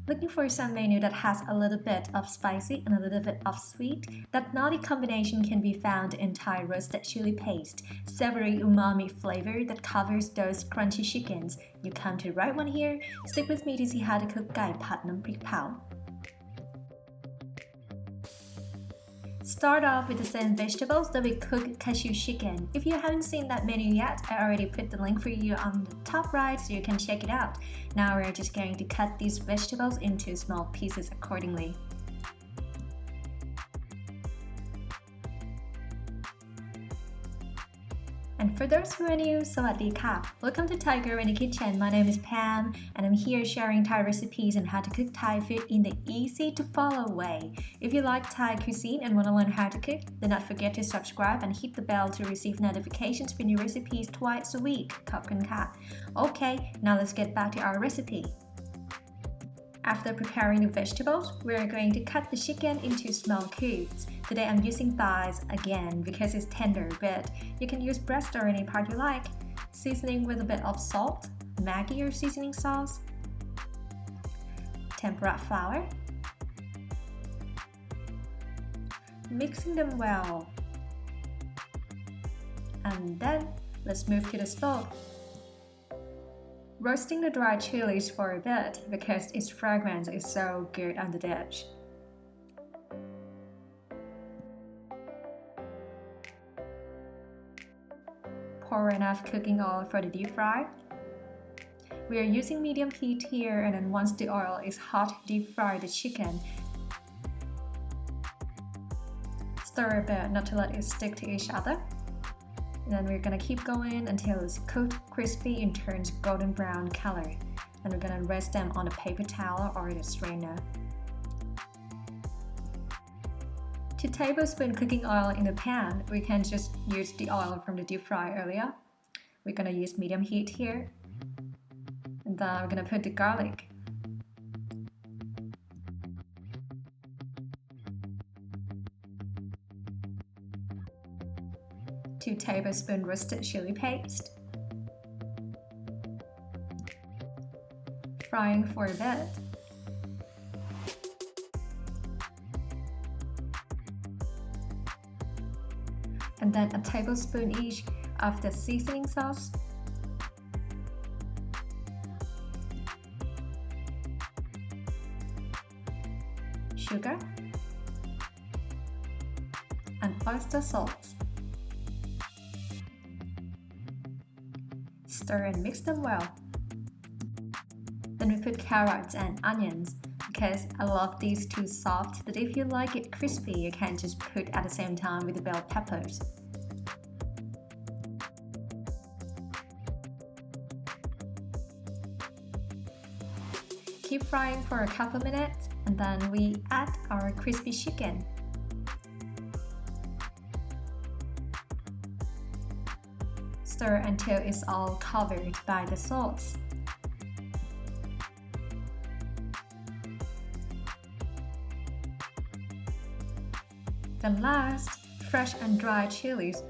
Looking for some menu that has a little bit of spicy and a little bit of sweet? That nutty combination can be found in Thai roasted chili paste, savory umami flavor that covers those crunchy chickens. You come to the right one here. Stick with me to see how to cook ไก่ผัดน้ำพริกเผา. Start off with the same vegetables that we cooked cashew chicken. If you haven't seen that menu yet, I already put the link for you on the top right so you can check it out. Now we're just going to cut these vegetables into small pieces accordingly. And for those who are new, สวัสดีค่ะ Welcome to Thai Girl in the Kitchen. My name is Pam, and I'm here sharing Thai recipes and how to cook Thai food in the easy to follow way. If you like Thai cuisine and want to learn how to cook, then don't forget to subscribe and hit the bell to receive notifications for new recipes twice a week. ขอบคุณค่ะ Okay, now let's get back to our recipe. After preparing the vegetables, we're going to cut the chicken into small cubes. Today I'm using thighs again because it's tender, but you can use breast or any part you like. Seasoning with a bit of salt, Maggi or seasoning sauce, tempura flour. Mixing them well. And then let's move to the stove. Roasting the dried chilies for a bit because its fragrance is so good on the dish. Pour enough cooking oil for the deep fry. We are using medium heat here, and then once the oil is hot, deep fry the chicken. Stir a bit not to let it stick to each other. And then we're gonna keep going until it's cooked, crispy, and turns golden brown color. And we're gonna rest them on a paper towel or the strainer. 2 tablespoons cooking oil in the pan. We can just use the oil from the deep fry earlier. We're gonna use medium heat here. And then we're gonna put the garlic. Two tablespoons roasted chili paste. Frying for a bit. And then a tablespoon each of the seasoning sauce. Sugar. And oyster sauce. Stir and mix them well. Then we put carrots and onions because I love these too soft, but if you like it crispy, you can just put at the same time with the bell peppers. Keep frying for a couple minutes, and then we add our crispy chicken. Stir until it's all covered by the sauce. Then last, fresh and dried chilies.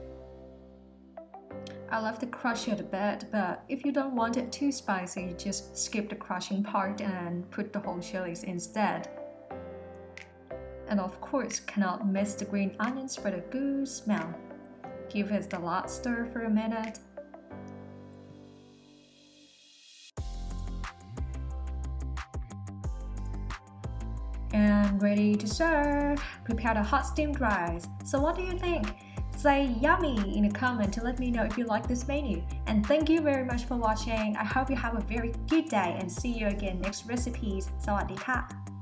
I love to crush it a bit, but if you don't want it too spicy, just skip the crushing part and put the whole chilies instead. And of course, cannot miss the green onions for the good smell. Give it a lot stir for a minute. And ready to serve. Prepare the hot steamed rice. So what do you think? Say yummy in a comment to let me know if you like this menu. And thank you very much for watching. I hope you have a very good day and see you again next recipes. สวัสดีค่ะ